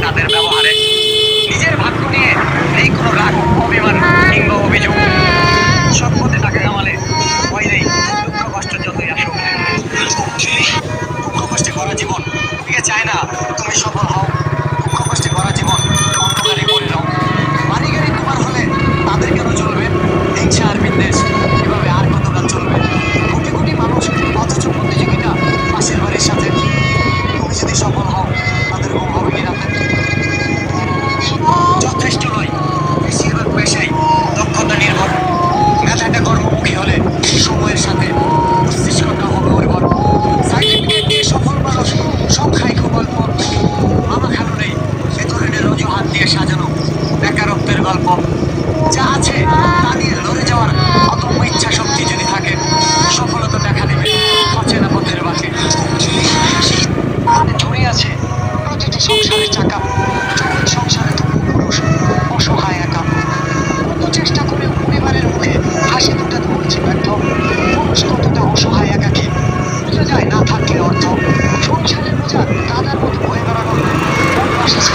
তাদের ব্যবহারে। নিজের ভাগ্য নিয়ে নেই কোনো রাগ, অভিমান কিংবা অভিযোগ। সৎ পথে টাকা কামালে ভয় নেই, দুঃখ কষ্ট যতই আসুক। দুঃখ কষ্টে ভরা জীবন দিকে চায় না তুমি সফল হও। দুঃখ কষ্টে ভরা জীবন অন্ধকারে পড়ে নাও। বাড়ি গাড়ি তোমার হলে তাদের কেন চলবে? হিংসা আর বিদ্বেষ এভাবে আর কতকাল চলবে? কোটি কোটি মানুষ অথচ প্রতিযোগিতা পাশের বাড়ির সাথে। তুমি যদি সফল হও তাদের ঘুম হবে কি রাতে? যথেষ্ট নয়, বেশিরভাগ পেশাই দক্ষতা নির্ভর। মেধাটা কর্মমুখী হলে সময়ের সাথে মস্তিষ্কটা হবে উর্বর। সার্টিফিকেট দিয়ে সফল মানুষ সংখ্যায় খুব অল্প। মামা খালু নেই, ভেতরের অজুহাত দিয়ে সাজানো বেকারত্বের গল্প। যা আছে তা নিয়ে লড়ে যাওয়ার অদম্য ইচ্ছা শক্তি যদি থাকে, সফলতা দেখা দেবে অচেনা পথের বাঁকে। জড়িয়ে আছে প্রতিটি সংসারের চাকা, যখন সংসারে তবু পুরুষ অসহায় একা। কত চেষ্টা করেও পরিবারের মুখে হাসি ফুটাতে বলছে ব্যর্থ। পুরুষ কতটা অসহায় একাকী বোঝা যায় না থাকলে অর্থ। সংসারের বোঝা দাদার মতো বয়ে বেড়ানো, অভ্যাস আছে